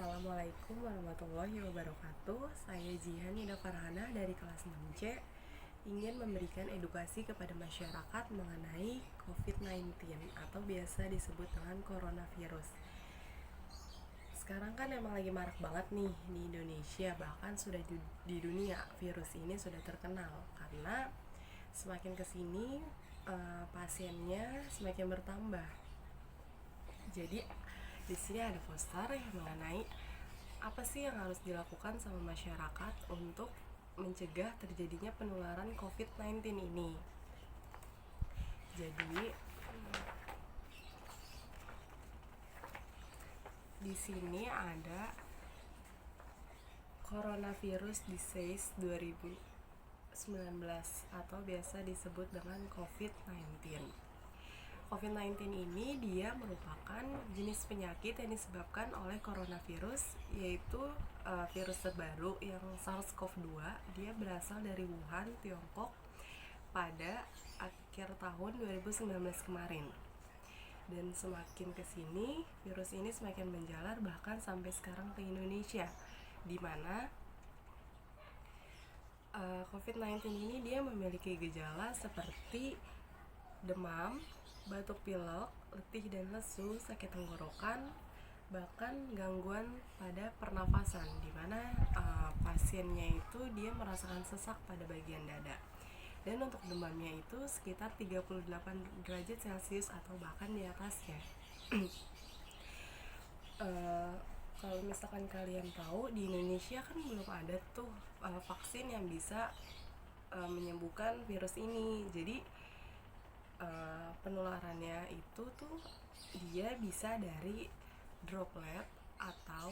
Assalamualaikum warahmatullahi wabarakatuh. Saya Jihan Nida Farhana dari kelas 6C ingin memberikan edukasi kepada masyarakat mengenai COVID-19 atau biasa disebut dengan coronavirus. Sekarang kan emang lagi marak banget nih di Indonesia, bahkan sudah di dunia virus ini sudah terkenal karena semakin kesini pasiennya semakin bertambah. Jadi di sini ada poster yang mengenai apa sih yang harus dilakukan sama masyarakat untuk mencegah terjadinya penularan COVID-19 ini. Jadi di sini ada Coronavirus Disease 2019 atau biasa disebut dengan COVID-19. COVID-19 ini dia merupakan jenis penyakit yang disebabkan oleh coronavirus, yaitu virus terbaru yang SARS-CoV-2. Dia berasal dari Wuhan, Tiongkok pada akhir tahun 2019 kemarin. Dan semakin kesini virus ini semakin menjalar bahkan sampai sekarang ke Indonesia, di mana COVID-19 ini dia memiliki gejala seperti demam, batuk pilek, letih dan lesu, sakit tenggorokan, bahkan gangguan pada pernafasan, di mana pasiennya itu dia merasakan sesak pada bagian dada. Dan untuk demamnya itu sekitar 38 derajat Celcius atau bahkan di atasnya. Kalau misalkan kalian tahu, di Indonesia kan belum ada tuh vaksin yang bisa menyembuhkan virus ini. Jadi penularannya itu tuh dia bisa dari droplet atau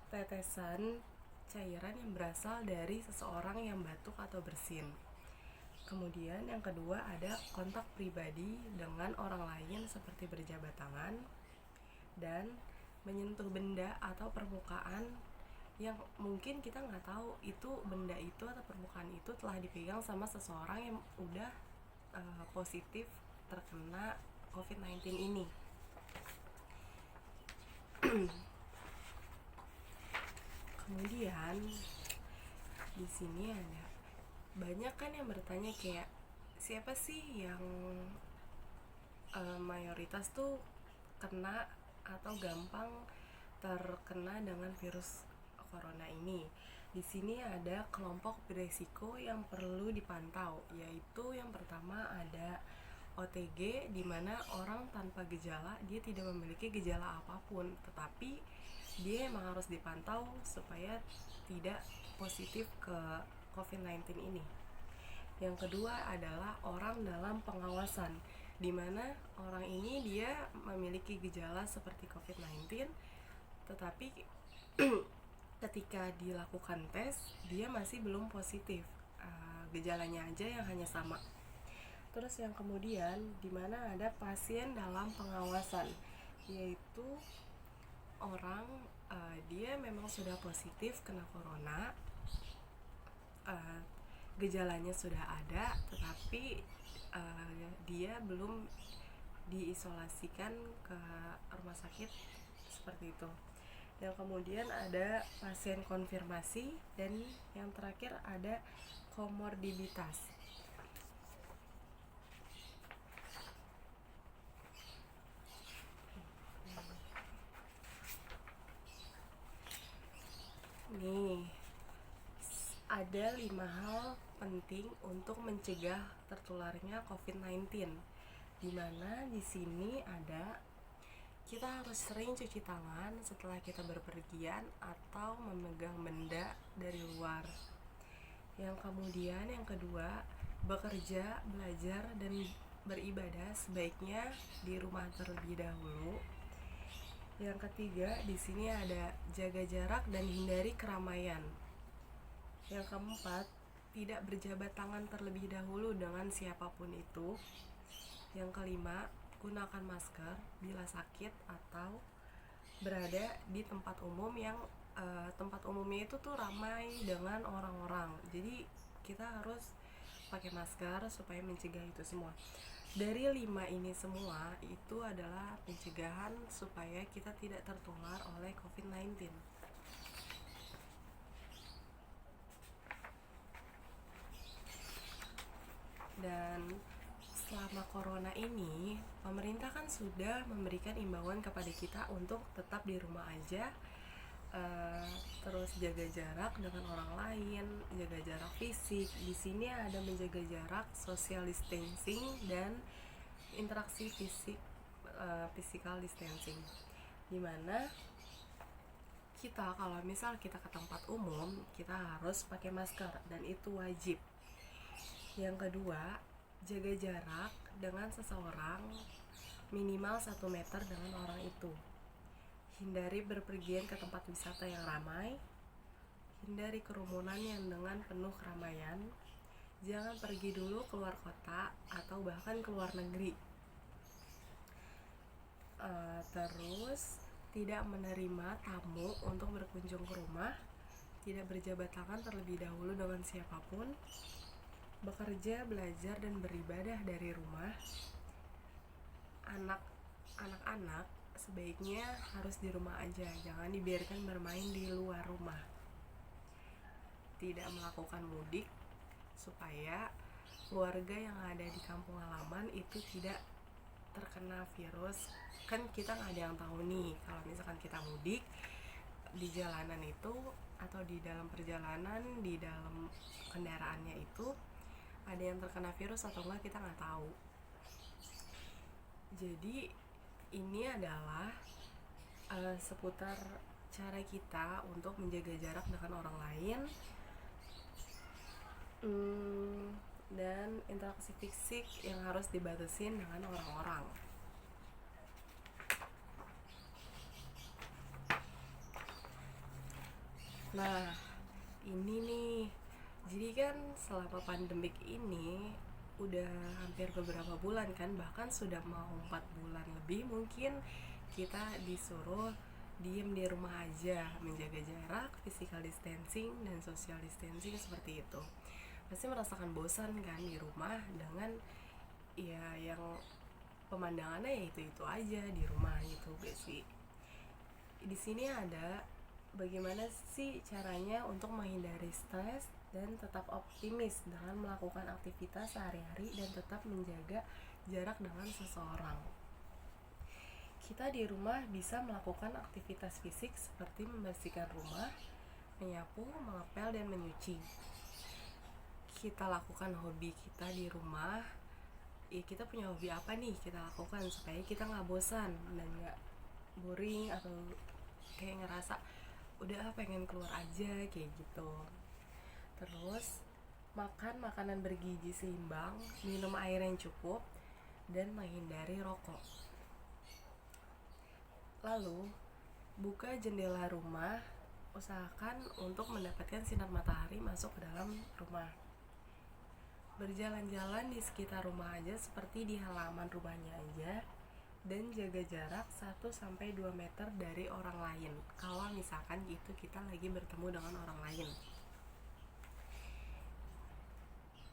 tetesan cairan yang berasal dari seseorang yang batuk atau bersin. Kemudian yang kedua ada kontak pribadi dengan orang lain seperti berjabat tangan dan menyentuh benda atau permukaan yang mungkin kita nggak tahu itu benda itu atau permukaan itu telah dipegang sama seseorang yang udah positif terkena COVID-19 ini. Kemudian di sini ada banyak kan yang bertanya kayak siapa sih yang mayoritas tuh kena atau gampang terkena dengan virus corona ini. Di sini ada kelompok beresiko yang perlu dipantau, yaitu yang pertama ada OTG, di mana orang tanpa gejala, dia tidak memiliki gejala apapun, tetapi dia emang harus dipantau supaya tidak positif ke COVID-19 ini. Yang kedua adalah orang dalam pengawasan, di mana orang ini dia memiliki gejala seperti COVID-19, tetapi ketika dilakukan tes dia masih belum positif, gejalanya aja yang hanya sama. Terus yang kemudian di mana ada pasien dalam pengawasan, yaitu orang dia memang sudah positif kena corona, gejalanya sudah ada tetapi dia belum diisolasikan ke rumah sakit seperti itu. Yang kemudian ada pasien konfirmasi, dan yang terakhir ada komorbiditas. Nih, ada 5 hal penting untuk mencegah tertularnya COVID-19. Di mana di sini ada kita harus sering cuci tangan setelah kita berpergian atau memegang benda dari luar. Yang kemudian yang kedua, bekerja, belajar dan beribadah sebaiknya di rumah terlebih dahulu. Yang ketiga, di sini ada jaga jarak dan hindari keramaian. Yang keempat, tidak berjabat tangan terlebih dahulu dengan siapapun itu. Yang kelima, gunakan masker bila sakit atau berada di tempat umum yang tempat umumnya itu tuh ramai dengan orang-orang. Jadi kita harus pakai masker supaya mencegah itu semua. Dari 5 ini semua itu adalah pencegahan supaya kita tidak tertular oleh COVID-19. Dan selama corona ini, pemerintah kan sudah memberikan imbauan kepada kita untuk tetap di rumah aja, terus jaga jarak dengan orang lain, jaga jarak fisik. Di sini ada menjaga jarak, social distancing, dan interaksi fisik, physical distancing. Dimana kita kalau misal kita ke tempat umum, kita harus pakai masker dan itu wajib. Yang kedua, jaga jarak dengan seseorang minimal 1 meter dengan orang itu. Hindari berpergian ke tempat wisata yang ramai. Hindari kerumunan yang dengan penuh keramaian. Jangan pergi dulu keluar kota atau bahkan keluar negeri. Terus tidak menerima tamu untuk berkunjung ke rumah. Tidak berjabat tangan terlebih dahulu dengan siapapun. Bekerja, belajar, dan beribadah dari rumah. Anak-anak sebaiknya harus di rumah aja, jangan dibiarkan bermain di luar rumah. Tidak melakukan mudik supaya keluarga yang ada di kampung halaman itu tidak terkena virus. Kan kita nggak ada yang tahu nih, kalau misalkan kita mudik di jalanan itu atau di dalam perjalanan, di dalam kendaraannya itu ada yang terkena virus atau enggak, kita nggak tahu. Jadi ini adalah seputar cara kita untuk menjaga jarak dengan orang lain, dan interaksi fisik yang harus dibatasin dengan orang-orang. Nah, ini nih, jadi kan selama pandemik ini udah hampir beberapa bulan kan, bahkan sudah mau 4 bulan lebih mungkin kita disuruh diem di rumah aja, menjaga jarak, physical distancing, dan social distancing seperti itu. Pasti merasakan bosan kan di rumah dengan ya yang pemandangannya ya itu aja di rumah gitu basic. Di sini ada bagaimana sih caranya untuk menghindari stres dan tetap optimis dengan melakukan aktivitas sehari-hari dan tetap menjaga jarak dengan seseorang. Kita di rumah bisa melakukan aktivitas fisik seperti membersihkan rumah, menyapu, mengepel, dan menyuci. Kita lakukan hobi kita di rumah. Ya, kita punya hobi apa nih kita lakukan supaya kita nggak bosan dan nggak boring atau kayak ngerasa udah pengen keluar aja kayak gitu. Terus makan makanan bergizi seimbang, minum air yang cukup, dan menghindari rokok. Lalu buka jendela rumah, usahakan untuk mendapatkan sinar matahari masuk ke dalam rumah. Berjalan-jalan di sekitar rumah aja seperti di halaman rumahnya aja, dan jaga jarak 1-2 meter dari orang lain kalau misalkan itu kita lagi bertemu dengan orang lain.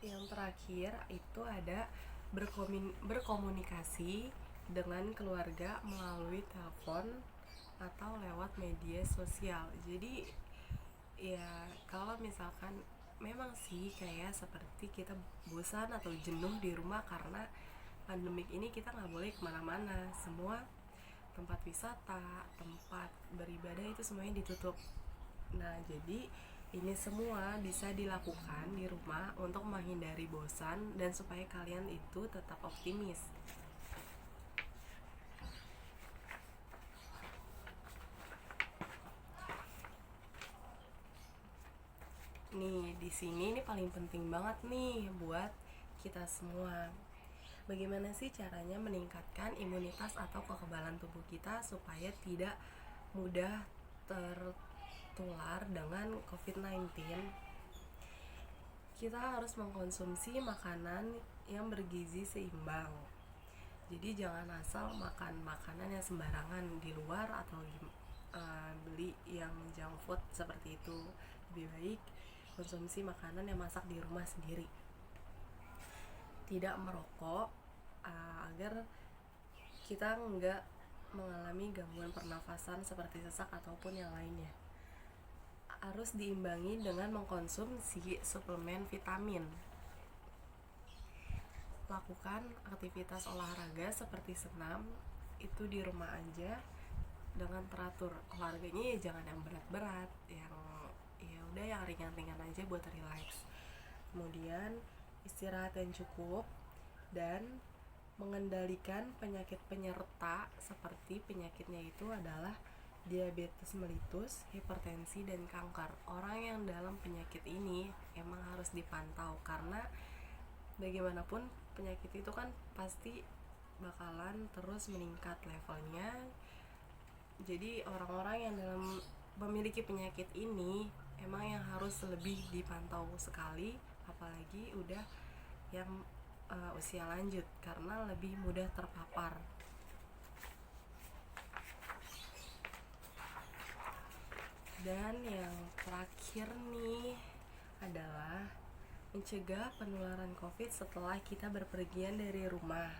Yang terakhir itu ada berkomunikasi dengan keluarga melalui telepon atau lewat media sosial. Jadi ya kalau misalkan memang sih kayak seperti kita bosan atau jenuh di rumah karena pandemik ini, kita nggak boleh kemana-mana, semua tempat wisata, tempat beribadah itu semuanya ditutup. Nah jadi ini semua bisa dilakukan di rumah untuk menghindari bosan dan supaya kalian itu tetap optimis. Nih, di sini ini paling penting banget nih buat kita semua. Bagaimana sih caranya meningkatkan imunitas atau kekebalan tubuh kita supaya tidak mudah tertular dengan COVID-19? Kita harus mengkonsumsi makanan yang bergizi seimbang. Jadi jangan asal makan makanan yang sembarangan di luar atau beli yang junk food seperti itu. Lebih baik konsumsi makanan yang masak di rumah sendiri. Tidak merokok, agar kita nggak mengalami gangguan pernafasan seperti sesak ataupun yang lainnya. Harus diimbangi dengan mengkonsumsi suplemen vitamin. Lakukan aktivitas olahraga seperti senam itu di rumah aja dengan teratur. Olahraganya ya jangan yang berat-berat, yang ya udah yang ringan-ringan aja buat relax. Kemudian istirahat yang cukup dan mengendalikan penyakit penyerta seperti penyakitnya itu adalah diabetes mellitus, hipertensi, dan kanker. Orang yang dalam penyakit ini emang harus dipantau karena bagaimanapun penyakit itu kan pasti bakalan terus meningkat levelnya. Jadi orang-orang yang dalam memiliki penyakit ini emang yang harus lebih dipantau sekali, apalagi udah yang usia lanjut karena lebih mudah terpapar. Dan yang terakhir nih adalah mencegah penularan COVID setelah kita berpergian dari rumah.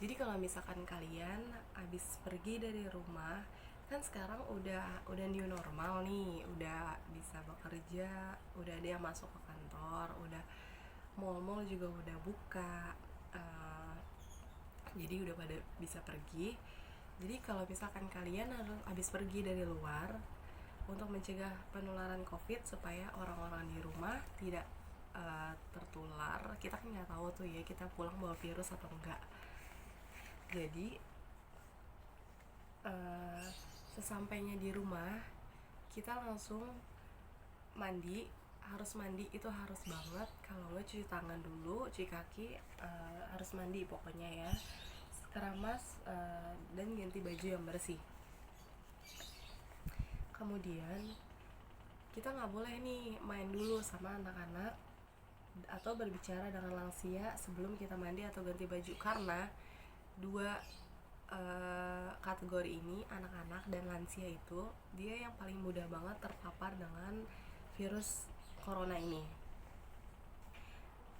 Jadi kalau misalkan kalian habis pergi dari rumah, kan sekarang udah new normal nih, udah bisa bekerja, udah ada yang masuk ke kantor, udah mall-mall juga udah buka, jadi udah pada bisa pergi. Jadi kalau misalkan kalian harus habis pergi dari luar untuk mencegah penularan COVID supaya orang-orang di rumah tidak tertular, kita kan nggak tahu tuh ya kita pulang bawa virus atau enggak. Jadi sesampainya di rumah kita langsung mandi. Harus mandi itu harus banget, kalau nggak cuci tangan dulu, cuci kaki, harus mandi pokoknya ya, keramas, dan ganti baju yang bersih. Kemudian kita nggak boleh nih main dulu sama anak-anak atau berbicara dengan lansia sebelum kita mandi atau ganti baju, karena dua kategori ini, anak-anak dan lansia, itu dia yang paling mudah banget terpapar dengan virus corona ini.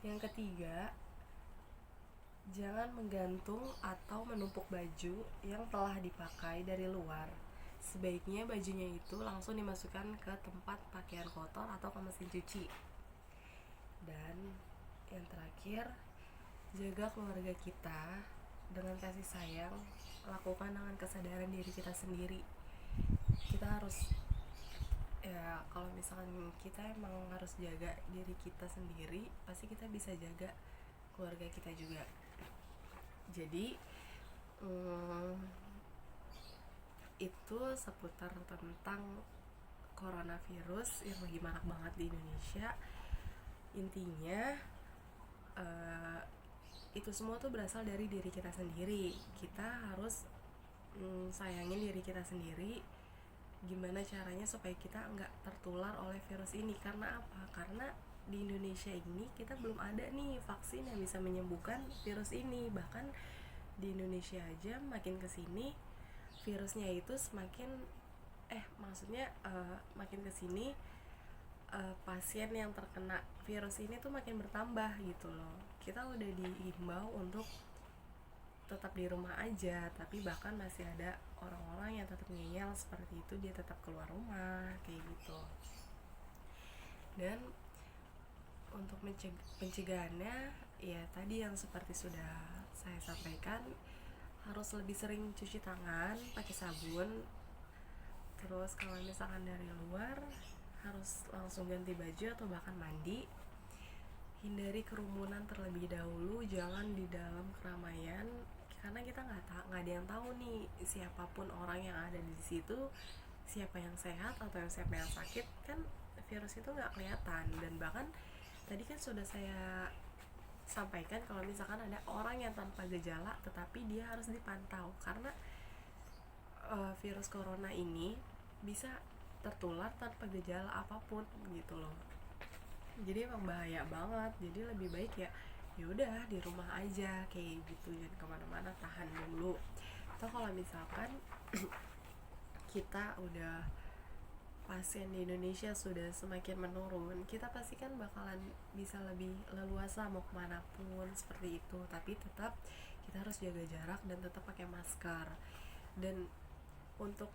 Yang ketiga, jangan menggantung atau menumpuk baju yang telah dipakai dari luar. Sebaiknya bajunya itu langsung dimasukkan ke tempat pakaian kotor atau ke mesin cuci. Dan yang terakhir, jaga keluarga kita dengan kasih sayang, lakukan dengan kesadaran diri kita sendiri. Kita harus, ya kalau misalkan kita emang harus jaga diri kita sendiri, pasti kita bisa jaga keluarga kita juga. Jadi itu seputar tentang coronavirus yang lagi marak banget di Indonesia. Intinya itu semua tuh berasal dari diri kita sendiri. Kita harus sayangin diri kita sendiri. Gimana caranya supaya kita nggak tertular oleh virus ini? Karena apa? Karena di Indonesia ini kita belum ada nih vaksin yang bisa menyembuhkan virus ini. Bahkan di Indonesia aja makin kesini virusnya itu semakin makin kesini pasien yang terkena virus ini tuh makin bertambah gitu loh. Kita udah diimbau untuk tetap di rumah aja, tapi bahkan masih ada orang-orang yang tetap ngeyel seperti itu, dia tetap keluar rumah kayak gitu. Dan untuk pencegahannya ya tadi yang seperti sudah saya sampaikan, harus lebih sering cuci tangan pakai sabun. Terus kalau misalkan dari luar harus langsung ganti baju atau bahkan mandi. Hindari kerumunan terlebih dahulu, jangan di dalam keramaian, karena kita nggak ada yang tahu nih siapapun orang yang ada di situ, siapa yang sehat atau siapa yang sakit. Kan virus itu nggak kelihatan. Dan bahkan tadi kan sudah saya sampaikan kalau misalkan ada orang yang tanpa gejala tetapi dia harus dipantau, karena virus corona ini bisa tertular tanpa gejala apapun gitu loh. Jadi emang bahaya banget. Jadi lebih baik ya udah di rumah aja kayak gitu, jangan kemana-mana, tahan dulu. Atau kalau misalkan kita udah pasien di Indonesia sudah semakin menurun, kita pasti kan bakalan bisa lebih leluasa mau kemanapun seperti itu. Tapi tetap kita harus jaga jarak dan tetap pakai masker. Dan untuk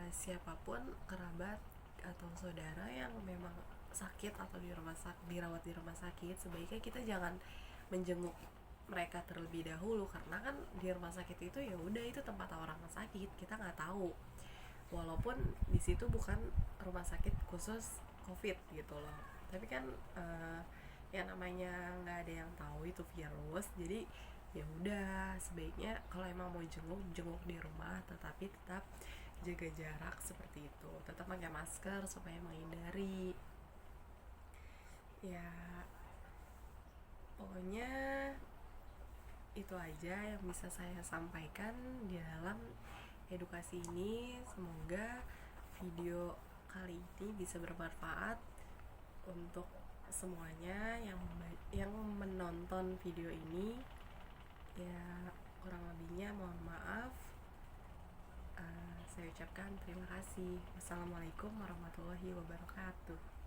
siapapun kerabat atau saudara yang memang sakit atau dirawat di rumah sakit, sebaiknya kita jangan menjenguk mereka terlebih dahulu, karena kan di rumah sakit itu ya udah, itu tempat orang sakit, kita nggak tahu, walaupun di situ bukan rumah sakit khusus COVID gitu loh. Tapi kan yang namanya nggak ada yang tahu itu virus, jadi ya udah, sebaiknya kalau emang mau jenguk, jenguk di rumah, tetapi tetap jaga jarak seperti itu, tetap pakai masker supaya menghindari, ya pokoknya itu aja yang bisa saya sampaikan di dalam edukasi ini. Semoga video kali ini bisa bermanfaat untuk semuanya yang menonton video ini. Ya kurang lebihnya mohon maaf. Saya ucapkan terima kasih. Wassalamualaikum warahmatullahi wabarakatuh.